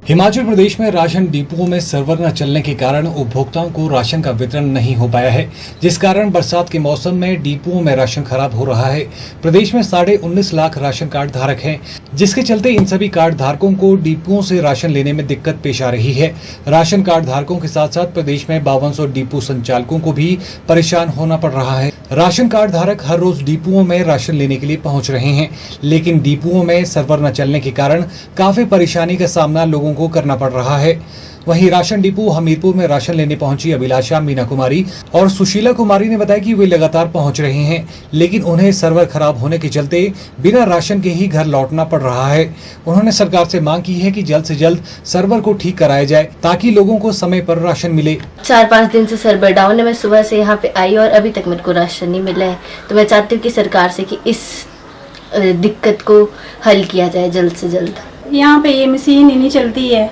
हिमाचल प्रदेश में राशन डिपुओं में सर्वर न चलने के कारण उपभोक्ताओं को राशन का वितरण नहीं हो पाया है, जिस कारण बरसात के मौसम में डिपुओं में राशन खराब हो रहा है। प्रदेश में 19.5 लाख राशन कार्ड धारक हैं, जिसके चलते इन सभी कार्ड धारकों को डिपुओं से राशन लेने में दिक्कत पेश आ रही है। राशन कार्ड धारकों के साथ साथ प्रदेश में 5200 डिपो संचालकों को भी परेशान होना पड़ रहा है। राशन कार्ड धारक हर रोज डिपुओं में राशन लेने के लिए पहुंच रहे हैं, लेकिन डिपुओं में सर्वर न चलने के कारण काफी परेशानी का सामना लोगों को करना पड़ रहा है। वहीं राशन डिपो हमीरपुर में राशन लेने पहुंची अभिलाषा, मीना कुमारी और सुशीला कुमारी ने बताया कि वे लगातार पहुंच रहे हैं, लेकिन उन्हें सर्वर खराब होने के चलते बिना राशन के ही घर लौटना पड़ रहा है। उन्होंने सरकार से मांग की है कि जल्द से जल्द सर्वर को ठीक कराया जाए ताकि लोगों को समय पर राशन मिले। 4-5 दिन से सर्वर डाउन है। मैं सुबह से यहाँ पे आई और अभी तक मेरे को राशन नहीं मिला है, तो मैं चाहती हूँ कि सरकार से कि इस दिक्कत को हल किया जाए जल्द से जल्द। यहाँ पे ये मशीन ही नहीं चलती है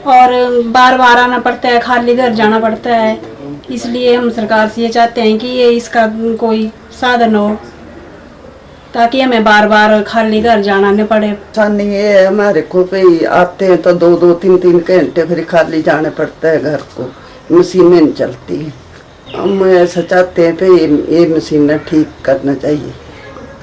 और बार बार आना पड़ता है, खाली घर जाना पड़ता है। इसलिए हम सरकार से ये चाहते हैं कि ये इसका कोई साधन हो ताकि हमें बार बार खाली घर जाना न पड़े। आसानी ये है हमारे को भाई आते हैं तो 2-2, 3-3 घंटे फिर खाली जाने पड़ता है घर को, मशीनें नहीं चलती हैं। हम ऐसा चाहते हैं भाई ये मशीनें ठीक करना चाहिए,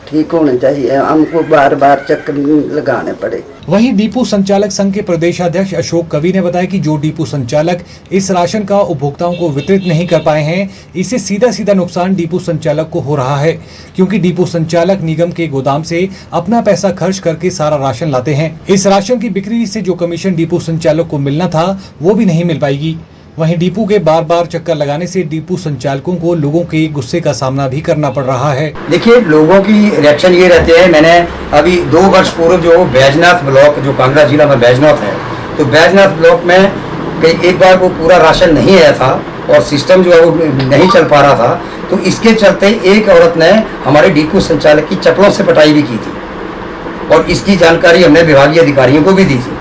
ठीक होना चाहिए, हमको बार बार चक्कर लगाने पड़े। वहीं डिपो संचालक संघ के प्रदेश अध्यक्ष अशोक कवि ने बताया कि जो डिपो संचालक इस राशन का उपभोक्ताओं को वितरित नहीं कर पाए हैं, इससे सीधा नुकसान डिपो संचालक को हो रहा है, क्योंकि डिपो संचालक निगम के गोदाम से अपना पैसा खर्च करके सारा राशन लाते हैं। इस राशन की बिक्री से जो कमीशन डिपो संचालक को मिलना था वो भी नहीं मिल पाएगी। वहीं डिपो के बार बार चक्कर लगाने से डिपो संचालकों को लोगों के गुस्से का सामना भी करना पड़ रहा है। देखिए, लोगों की रिएक्शन ये रहते हैं। मैंने अभी 2 वर्ष पूर्व जो बैजनाथ ब्लॉक, जो कांगड़ा जिला में बैजनाथ है, तो बैजनाथ ब्लॉक में कई एक बार वो पूरा राशन नहीं आया था और सिस्टम जो है वो नहीं चल पा रहा था, तो इसके चलते एक औरत ने हमारे डिपो संचालक की चप्पलों से पिटाई भी की थी और इसकी जानकारी हमने विभागीय अधिकारियों को भी दी थी।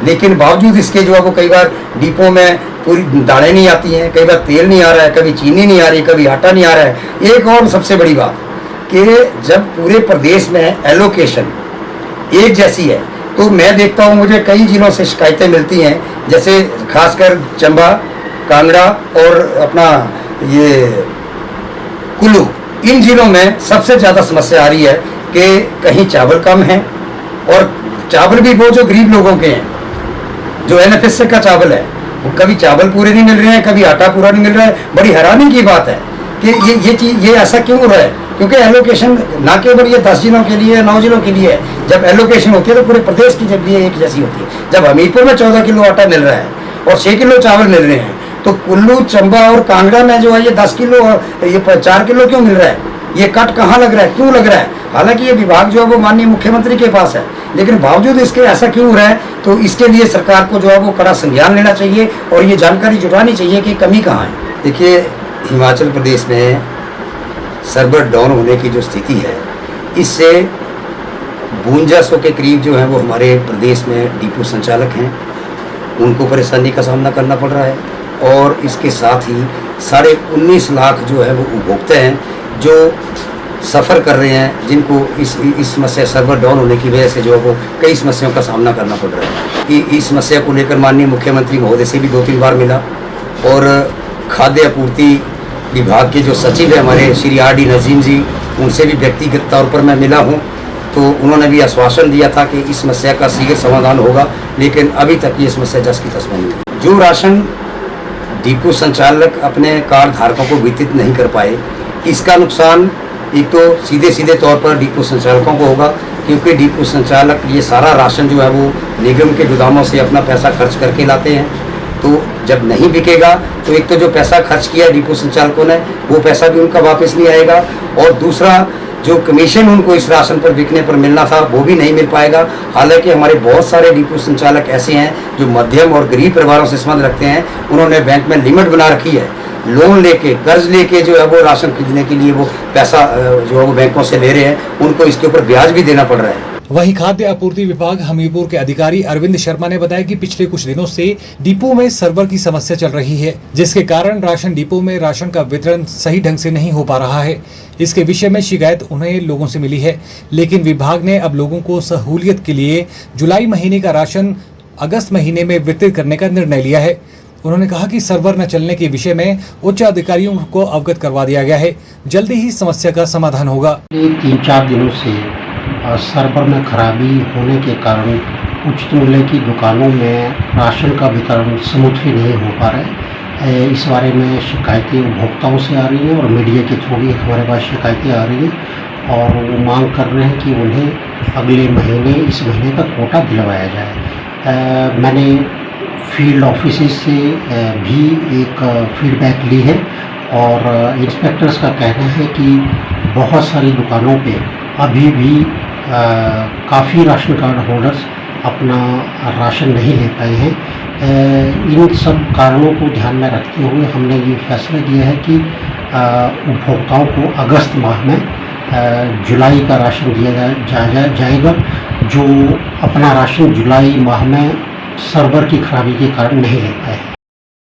लेकिन बावजूद इसके जो है वो कई बार डिपो में पूरी दालें नहीं आती हैं, कई बार तेल नहीं आ रहा है, कभी चीनी नहीं आ रही, कभी आटा नहीं आ रहा है। एक और सबसे बड़ी बात कि जब पूरे प्रदेश में एलोकेशन एक जैसी है, तो मैं देखता हूँ मुझे कई जिलों से शिकायतें मिलती हैं, जैसे खासकर चंबा, कांगड़ा और अपना ये कुल्लू, इन जिलों में सबसे ज़्यादा समस्या आ रही है कि कहीं चावल कम है और चावल भी वो जो गरीब लोगों के हैं, जो NFSA का चावल है, वो कभी चावल पूरे नहीं मिल रहे हैं, कभी आटा पूरा नहीं मिल रहा है। बड़ी हैरानी की बात है कि ये ऐसा क्यों हो रहा है, क्योंकि एलोकेशन ना केवल ये 10 जिलों के लिए, 9 जिलों के लिए है। जब एलोकेशन होती है तो पूरे प्रदेश की जब ये एक जैसी होती है। जब हमीरपुर में 14 किलो आटा मिल रहा है और 6 किलो चावल मिल रहे हैं, तो कुल्लू, चंबा और कांगड़ा में जो है ये 10 किलो और ये 4 किलो क्यों मिल रहा है? ये कट कहाँ लग रहा है, क्यों लग रहा है? हालांकि ये विभाग जो है वो माननीय मुख्यमंत्री के पास है, लेकिन बावजूद इसके ऐसा क्यों हो रहा है? तो इसके लिए सरकार को जो है वो कड़ा संज्ञान लेना चाहिए और ये जानकारी जुटानी चाहिए कि कमी कहाँ है। देखिए, हिमाचल प्रदेश में सर्वर डाउन होने की जो स्थिति है, इससे 5200 के करीब जो है वो हमारे प्रदेश में डिपो संचालक हैं, उनको परेशानी का सामना करना पड़ रहा है। और इसके साथ ही 19.5 लाख जो है वो उपभोक्ता हैं जो सफ़र कर रहे हैं, जिनको इस समस्या सर्वर डाउन होने की वजह से जो है वो कई समस्याओं का सामना करना पड़ रहा है। इस समस्या को लेकर माननीय मुख्यमंत्री महोदय से भी 2-3 बार मिला और खाद्य आपूर्ति विभाग के जो सचिव है हमारे श्री RD नजीम जी, उनसे भी व्यक्तिगत तौर पर मैं मिला हूँ, तो उन्होंने भी आश्वासन दिया था कि इस समस्या का शीघ्र समाधान होगा, लेकिन अभी तक ये समस्या जस की तस बनी है। जो राशन डिपो संचालक अपने कार्ड धारकों को वितरित नहीं कर पाए, इसका नुकसान एक तो सीधे तौर पर डिपो संचालकों को होगा, क्योंकि डिपो संचालक ये सारा राशन जो है वो निगम के गोदामों से अपना पैसा खर्च करके लाते हैं। तो जब नहीं बिकेगा तो एक तो जो पैसा खर्च किया डिपो संचालकों ने, वो पैसा भी उनका वापस नहीं आएगा, और दूसरा जो कमीशन उनको इस राशन पर बिकने पर मिलना था वो भी नहीं मिल पाएगा। हालांकि हमारे बहुत सारे डिपो संचालक ऐसे हैं जो मध्यम और गरीब परिवारों से संबंध रखते हैं, उन्होंने बैंक में लिमिट बना रखी है, लोन लेके, कर्ज लेके जो है वो राशन खरीदने के लिए वो पैसा जो है वो बैंकों से ले रहे हैं, उनको इसके ऊपर ब्याज भी देना पड़ रहा है। वहीं खाद्य आपूर्ति विभाग हमीरपुर के अधिकारी अरविंद शर्मा ने बताया कि पिछले कुछ दिनों से डिपो में सर्वर की समस्या चल रही है, जिसके कारण राशन डिपो में राशन का वितरण सही ढंग से नहीं हो पा रहा है। इसके विषय में शिकायत उन्हें लोगों से मिली है, लेकिन विभाग ने अब लोगों को सहूलियत के लिए जुलाई महीने का राशन अगस्त महीने में वितरित करने का निर्णय लिया है। उन्होंने कहा कि सर्वर न चलने के विषय में उच्च अधिकारियों को अवगत करवा दिया गया है। जल्दी ही समस्या का समाधान होगा। 3-4 दिनों से सर्वर में खराबी होने के कारण उचित मूल्य की दुकानों में राशन का वितरण स्मूथली नहीं हो पा रहा है। इस बारे में शिकायतें उपभोक्ताओं से आ रही हैं और मीडिया के थ्रू भी हमारे पास शिकायतें आ रही हैं और वो मांग कर रहे हैं कि उन्हें अगले महीने इस महीने का कोटा दिलवाया जाए। मैंने फील्ड ऑफिसेज से भी एक फीडबैक ली है और इंस्पेक्टर्स का कहना है कि बहुत सारी दुकानों पे अभी भी काफ़ी राशन कार्ड होल्डर्स अपना राशन नहीं ले पाए हैं। इन सब कारणों को ध्यान में रखते हुए हमने ये फैसला किया है कि उपभोक्ताओं को अगस्त माह में जुलाई का राशन दिया जाएगा जो अपना राशन जुलाई माह में सर्वर की खराबी के कारण नहीं ले पाए।